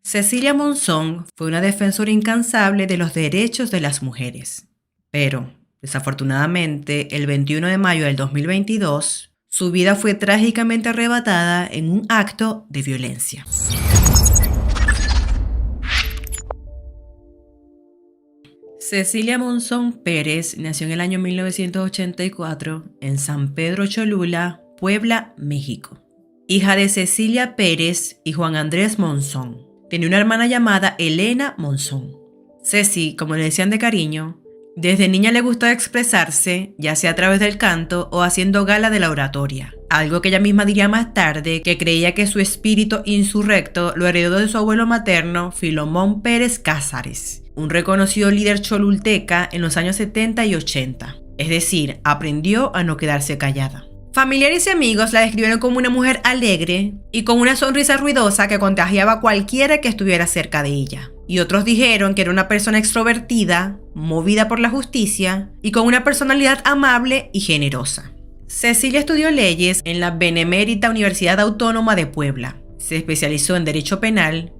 Cecilia Monzón fue una defensora incansable de los derechos de las mujeres. Pero, desafortunadamente, el 21 de mayo del 2022, su vida fue trágicamente arrebatada en un acto de violencia. Cecilia Monzón Pérez nació en el año 1984 en San Pedro Cholula, Puebla, México. Hija de Cecilia Pérez y Juan Andrés Monzón. Tenía una hermana llamada Elena Monzón. Ceci, como le decían de cariño, desde niña le gustaba expresarse, ya sea a través del canto o haciendo gala de la oratoria. Algo que ella misma diría más tarde, que creía que su espíritu insurrecto lo heredó de su abuelo materno, Filomón Pérez Cázares, un reconocido líder cholulteca en los años 70 y 80. Es decir, aprendió a no quedarse callada. Familiares y amigos la describieron como una mujer alegre y con una sonrisa ruidosa que contagiaba a cualquiera que estuviera cerca de ella. Y otros dijeron que era una persona extrovertida, movida por la justicia y con una personalidad amable y generosa. Cecilia estudió leyes en la Benemérita Universidad Autónoma de Puebla. Se especializó en Derecho Penal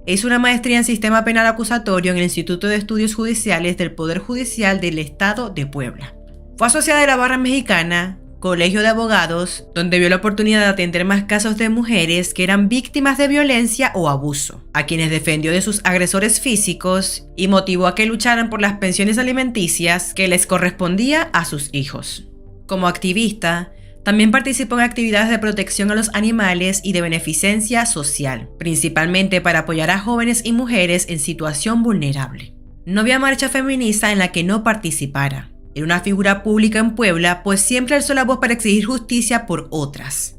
e hizo una maestría en Sistema Penal Acusatorio en el Instituto de Estudios Judiciales del Poder Judicial del Estado de Puebla. Fue asociada de la Barra Mexicana, Colegio de Abogados, donde vio la oportunidad de atender más casos de mujeres que eran víctimas de violencia o abuso, a quienes defendió de sus agresores físicos y motivó a que lucharan por las pensiones alimenticias que les correspondía a sus hijos. Como activista, también participó en actividades de protección a los animales y de beneficencia social, principalmente para apoyar a jóvenes y mujeres en situación vulnerable. No había marcha feminista en la que no participara. Era una figura pública en Puebla, pues siempre alzó la voz para exigir justicia por otras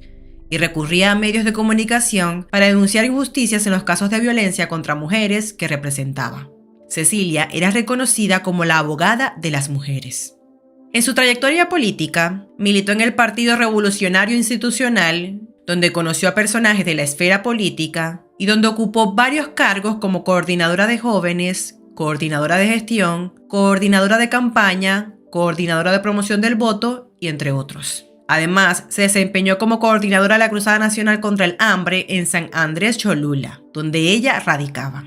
y recurría a medios de comunicación para denunciar injusticias en los casos de violencia contra mujeres que representaba. Cecilia era reconocida como la abogada de las mujeres. En su trayectoria política, militó en el Partido Revolucionario Institucional, donde conoció a personajes de la esfera política y donde ocupó varios cargos como coordinadora de jóvenes, coordinadora de gestión, coordinadora de campaña, coordinadora de promoción del voto y entre otros. Además, se desempeñó como coordinadora de la Cruzada Nacional contra el Hambre en San Andrés Cholula, donde ella radicaba.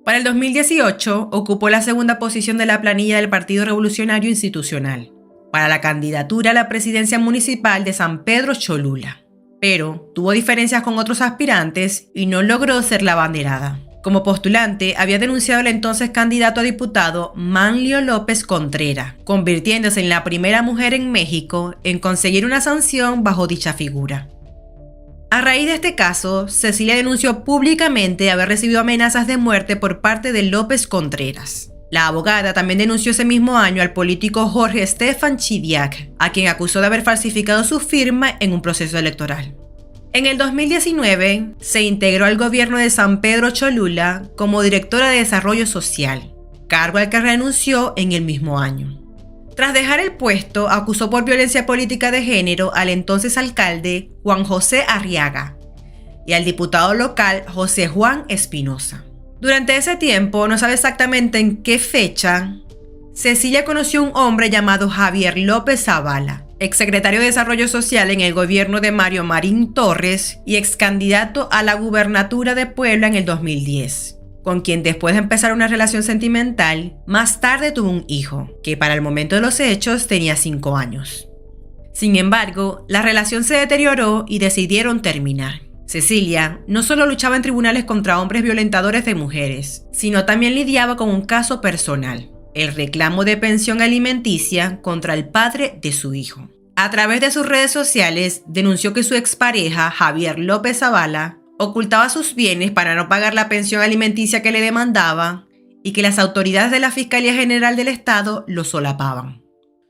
Para el 2018, ocupó la segunda posición de la planilla del Partido Revolucionario Institucional, para la candidatura a la presidencia municipal de San Pedro Cholula. Pero tuvo diferencias con otros aspirantes y no logró ser la abanderada. Como postulante, había denunciado al entonces candidato a diputado Manlio López Contreras, convirtiéndose en la primera mujer en México en conseguir una sanción bajo dicha figura. A raíz de este caso, Cecilia denunció públicamente haber recibido amenazas de muerte por parte de López Contreras. La abogada también denunció ese mismo año al político Jorge Estefan Chidiac, a quien acusó de haber falsificado su firma en un proceso electoral. En el 2019, se integró al gobierno de San Pedro Cholula como directora de Desarrollo Social, cargo al que renunció en el mismo año. Tras dejar el puesto, acusó por violencia política de género al entonces alcalde Juan José Arriaga y al diputado local José Juan Espinosa. Durante ese tiempo, no sabe exactamente en qué fecha, Cecilia conoció a un hombre llamado Javier López Zavala, exsecretario de Desarrollo Social en el gobierno de Mario Marín Torres y excandidato a la gubernatura de Puebla en el 2010, con quien después de empezar una relación sentimental, más tarde tuvo un hijo, que para el momento de los hechos tenía 5 años. Sin embargo, la relación se deterioró y decidieron terminar. Cecilia no solo luchaba en tribunales contra hombres violentadores de mujeres, sino también lidiaba con un caso personal: el reclamo de pensión alimenticia contra el padre de su hijo. A través de sus redes sociales, denunció que su expareja, Javier López Zavala, ocultaba sus bienes para no pagar la pensión alimenticia que le demandaba y que las autoridades de la Fiscalía General del Estado lo solapaban.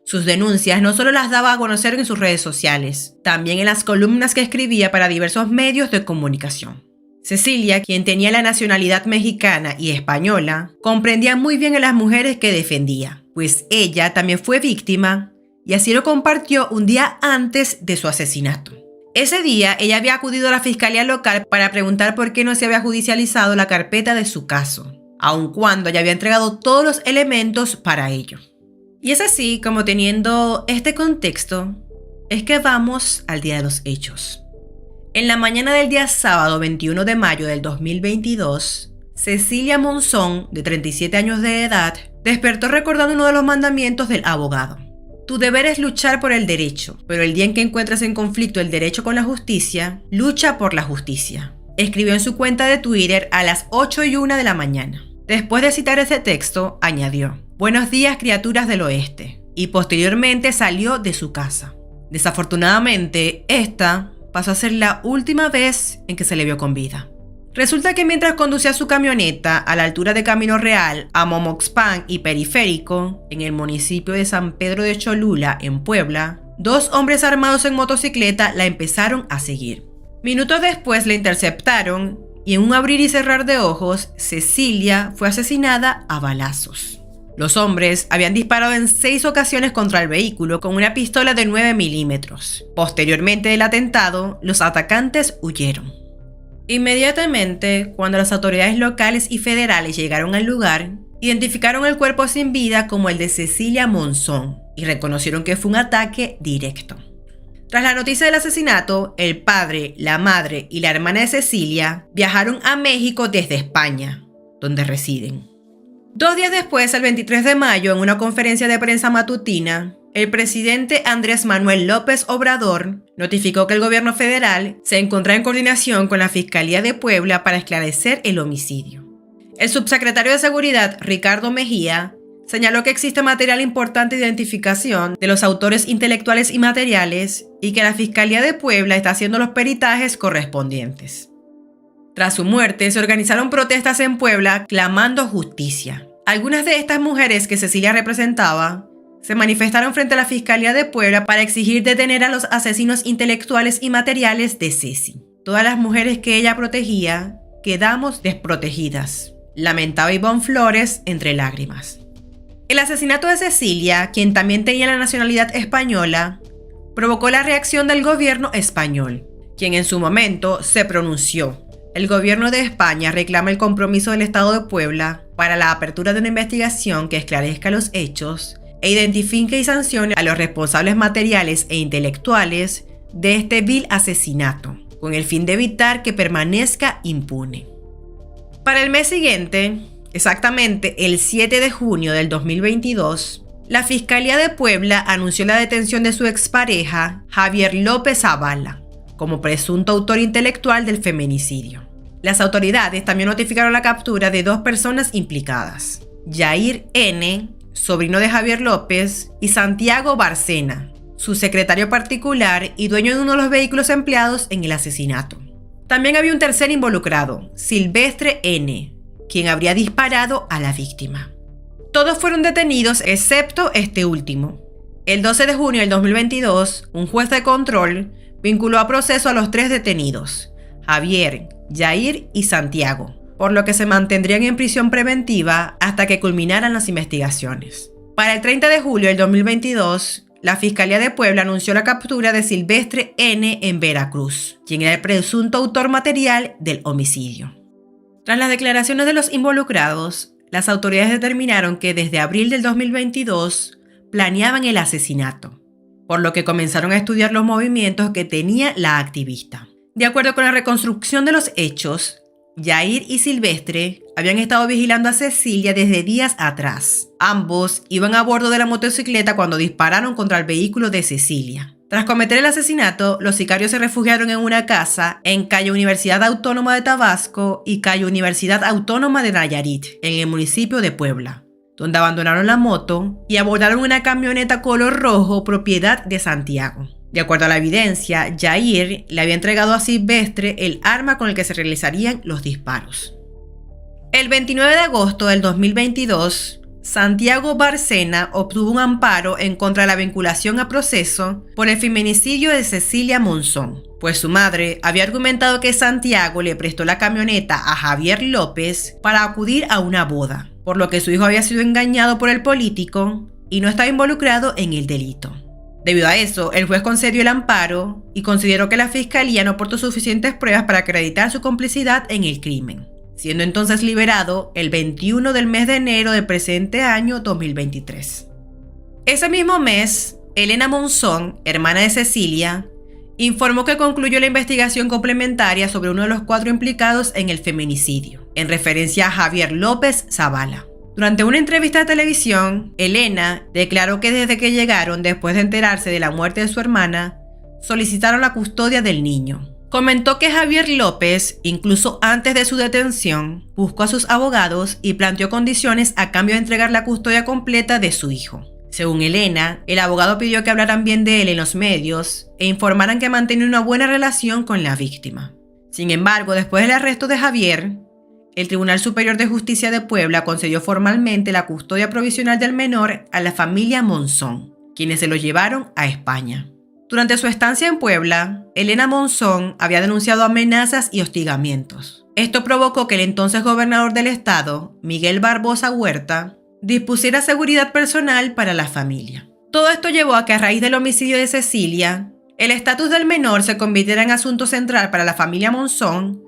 Sus denuncias no solo las daba a conocer en sus redes sociales, también en las columnas que escribía para diversos medios de comunicación. Cecilia, quien tenía la nacionalidad mexicana y española, comprendía muy bien a las mujeres que defendía, pues ella también fue víctima y así lo compartió un día antes de su asesinato. Ese día ella había acudido a la fiscalía local para preguntar por qué no se había judicializado la carpeta de su caso, aun cuando ya había entregado todos los elementos para ello. Y es así como, teniendo este contexto, es que vamos al día de los hechos. En la mañana del día sábado 21 de mayo del 2022, Cecilia Monzón, de 37 años de edad, despertó recordando uno de los mandamientos del abogado. Tu deber es luchar por el derecho, pero el día en que encuentres en conflicto el derecho con la justicia, lucha por la justicia. Escribió en su cuenta de Twitter a las 8:01 de la mañana. Después de citar ese texto, añadió: Buenos días, criaturas del oeste, y posteriormente salió de su casa. Desafortunadamente, esta pasó a ser la última vez en que se le vio con vida. Resulta que mientras conducía su camioneta a la altura de Camino Real, a Momoxpan y Periférico, en el municipio de San Pedro de Cholula, en Puebla, dos hombres armados en motocicleta la empezaron a seguir. Minutos después la interceptaron y en un abrir y cerrar de ojos, Cecilia fue asesinada a balazos. Los hombres habían disparado en 6 ocasiones contra el vehículo con una pistola de 9 milímetros. Posteriormente del atentado, los atacantes huyeron. Inmediatamente, cuando las autoridades locales y federales llegaron al lugar, identificaron el cuerpo sin vida como el de Cecilia Monzón y reconocieron que fue un ataque directo. Tras la noticia del asesinato, el padre, la madre y la hermana de Cecilia viajaron a México desde España, donde residen. 2 días después, el 23 de mayo, en una conferencia de prensa matutina, el presidente Andrés Manuel López Obrador notificó que el gobierno federal se encontraba en coordinación con la Fiscalía de Puebla para esclarecer el homicidio. El subsecretario de Seguridad, Ricardo Mejía, señaló que existe material importante de identificación de los autores intelectuales y materiales y que la Fiscalía de Puebla está haciendo los peritajes correspondientes. Tras su muerte, se organizaron protestas en Puebla clamando justicia. Algunas de estas mujeres que Cecilia representaba se manifestaron frente a la Fiscalía de Puebla para exigir detener a los asesinos intelectuales y materiales de Ceci. Todas las mujeres que ella protegía quedamos desprotegidas, lamentaba Ivonne Flores entre lágrimas. El asesinato de Cecilia, quien también tenía la nacionalidad española, provocó la reacción del gobierno español, quien en su momento se pronunció. El gobierno de España reclama el compromiso del Estado de Puebla para la apertura de una investigación que esclarezca los hechos e identifique y sancione a los responsables materiales e intelectuales de este vil asesinato, con el fin de evitar que permanezca impune. Para el mes siguiente, exactamente el 7 de junio del 2022, la Fiscalía de Puebla anunció la detención de su expareja, Javier López Zavala, como presunto autor intelectual del feminicidio. Las autoridades también notificaron la captura de 2 personas implicadas: Yair N., sobrino de Javier López, y Santiago Barcena, su secretario particular y dueño de uno de los vehículos empleados en el asesinato. También había un tercer involucrado, Silvestre N., quien habría disparado a la víctima. Todos fueron detenidos excepto este último. El 12 de junio del 2022, un juez de control vinculó a proceso a los 3 detenidos, Javier, Yair y Santiago, por lo que se mantendrían en prisión preventiva hasta que culminaran las investigaciones. Para el 30 de julio del 2022, la Fiscalía de Puebla anunció la captura de Silvestre N. en Veracruz, quien era el presunto autor material del homicidio. Tras las declaraciones de los involucrados, las autoridades determinaron que desde abril del 2022 planeaban el asesinato, por lo que comenzaron a estudiar los movimientos que tenía la activista. De acuerdo con la reconstrucción de los hechos, Yair y Silvestre habían estado vigilando a Cecilia desde días atrás. Ambos iban a bordo de la motocicleta cuando dispararon contra el vehículo de Cecilia. Tras cometer el asesinato, los sicarios se refugiaron en una casa en calle Universidad Autónoma de Tabasco y calle Universidad Autónoma de Nayarit, en el municipio de Puebla, donde abandonaron la moto y abordaron una camioneta color rojo propiedad de Santiago. De acuerdo a la evidencia, Yair le había entregado a Silvestre el arma con el que se realizarían los disparos. El 29 de agosto del 2022, Santiago Barcena obtuvo un amparo en contra de la vinculación a proceso por el feminicidio de Cecilia Monzón, pues su madre había argumentado que Santiago le prestó la camioneta a Javier López para acudir a una boda, por lo que su hijo había sido engañado por el político y no estaba involucrado en el delito. Debido a eso, el juez concedió el amparo y consideró que la fiscalía no aportó suficientes pruebas para acreditar su complicidad en el crimen, siendo entonces liberado el 21 del mes de enero del presente año 2023. Ese mismo mes, Elena Monzón, hermana de Cecilia, informó que concluyó la investigación complementaria sobre uno de los 4 implicados en el feminicidio. en referencia a Javier López Zavala. Durante una entrevista de televisión, Elena declaró que desde que llegaron, después de enterarse de la muerte de su hermana, solicitaron la custodia del niño. Comentó que Javier López, incluso antes de su detención, buscó a sus abogados y planteó condiciones a cambio de entregar la custodia completa de su hijo. Según Elena, el abogado pidió que hablaran bien de él en los medios e informaran que mantenía una buena relación con la víctima. Sin embargo, después del arresto de Javier, el Tribunal Superior de Justicia de Puebla concedió formalmente la custodia provisional del menor a la familia Monzón, quienes se lo llevaron a España. Durante su estancia en Puebla, Elena Monzón había denunciado amenazas y hostigamientos. Esto provocó que el entonces gobernador del estado, Miguel Barbosa Huerta, dispusiera seguridad personal para la familia. Todo esto llevó a que a raíz del homicidio de Cecilia, el estatus del menor se convirtiera en asunto central para la familia Monzón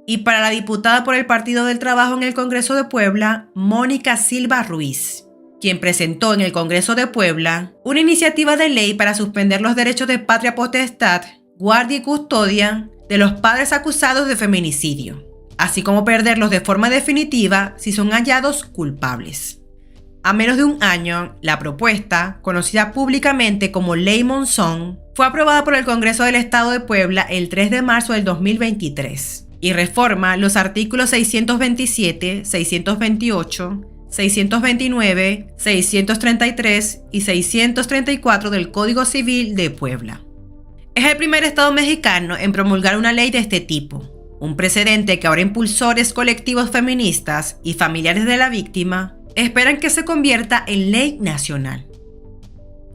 y para la diputada por el Partido del Trabajo en el Congreso de Puebla, Mónica Silva Ruiz, quien presentó en el Congreso de Puebla una iniciativa de ley para suspender los derechos de patria potestad, guardia y custodia de los padres acusados de feminicidio, así como perderlos de forma definitiva si son hallados culpables. A menos de un año, la propuesta, conocida públicamente como Ley Monzón, fue aprobada por el Congreso del Estado de Puebla el 3 de marzo del 2023 y reforma los artículos 627, 628, 629, 633 y 634 del Código Civil de Puebla. Es el primer estado mexicano en promulgar una ley de este tipo, un precedente que ahora impulsores colectivos feministas y familiares de la víctima esperan que se convierta en ley nacional.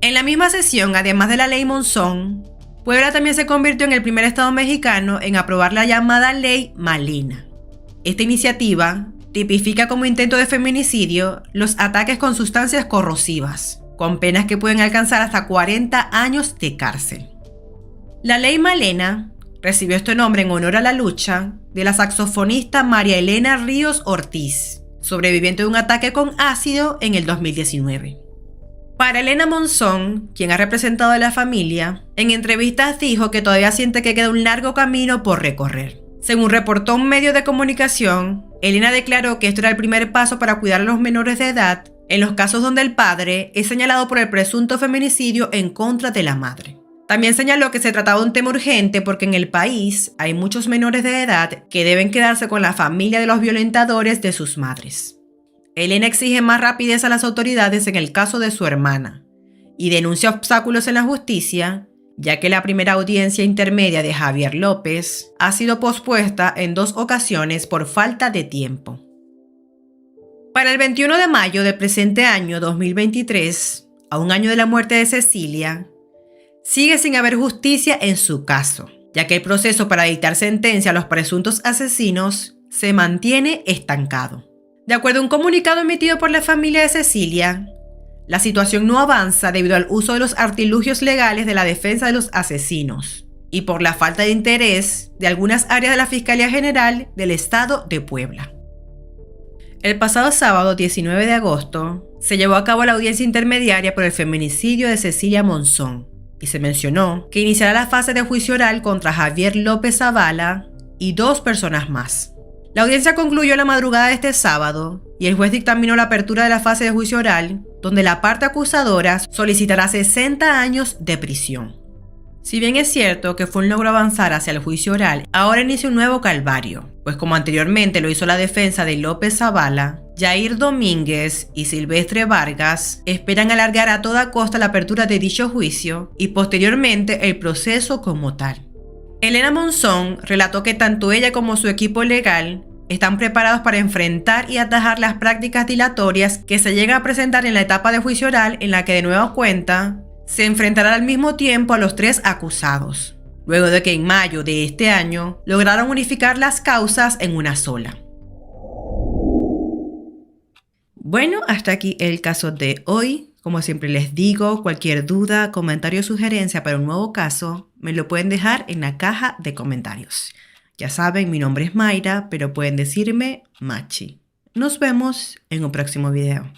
En la misma sesión, además de la ley Monzón, Puebla también se convirtió en el primer estado mexicano en aprobar la llamada Ley Malena. Esta iniciativa tipifica como intento de feminicidio los ataques con sustancias corrosivas, con penas que pueden alcanzar hasta 40 años de cárcel. La Ley Malena recibió este nombre en honor a la lucha de la saxofonista María Elena Ríos Ortiz, sobreviviente de un ataque con ácido en el 2019. Para Elena Monzón, quien ha representado a la familia, en entrevistas dijo que todavía siente que queda un largo camino por recorrer. Según reportó un medio de comunicación, Elena declaró que esto era el primer paso para cuidar a los menores de edad en los casos donde el padre es señalado por el presunto feminicidio en contra de la madre. También señaló que se trataba de un tema urgente porque en el país hay muchos menores de edad que deben quedarse con la familia de los violentadores de sus madres. Elena exige más rapidez a las autoridades en el caso de su hermana y denuncia obstáculos en la justicia, ya que la primera audiencia intermedia de Javier López ha sido pospuesta en 2 ocasiones por falta de tiempo. Para el 21 de mayo del presente año 2023, a un año de la muerte de Cecilia, sigue sin haber justicia en su caso, ya que el proceso para dictar sentencia a los presuntos asesinos se mantiene estancado. De acuerdo a un comunicado emitido por la familia de Cecilia, la situación no avanza debido al uso de los artilugios legales de la defensa de los asesinos y por la falta de interés de algunas áreas de la Fiscalía General del Estado de Puebla. El pasado sábado 19 de agosto se llevó a cabo la audiencia intermediaria por el feminicidio de Cecilia Monzón y se mencionó que iniciará la fase de juicio oral contra Javier López Zavala y 2 personas más. La audiencia concluyó la madrugada de este sábado y el juez dictaminó la apertura de la fase de juicio oral, donde la parte acusadora solicitará 60 años de prisión. Si bien es cierto que fue un logro avanzar hacia el juicio oral, ahora inicia un nuevo calvario, pues como anteriormente lo hizo la defensa de López Zavala, Jair Domínguez y Silvestre Vargas esperan alargar a toda costa la apertura de dicho juicio y posteriormente el proceso como tal. Elena Monzón relató que tanto ella como su equipo legal están preparados para enfrentar y atajar las prácticas dilatorias que se llegan a presentar en la etapa de juicio oral en la que de nueva cuenta se enfrentará al mismo tiempo a los 3 acusados, luego de que en mayo de este año lograron unificar las causas en una sola. Bueno, hasta aquí el caso de hoy. Como siempre les digo, cualquier duda, comentario o sugerencia para un nuevo caso, me lo pueden dejar en la caja de comentarios. Ya saben, mi nombre es Mayra, pero pueden decirme Machi. Nos vemos en un próximo video.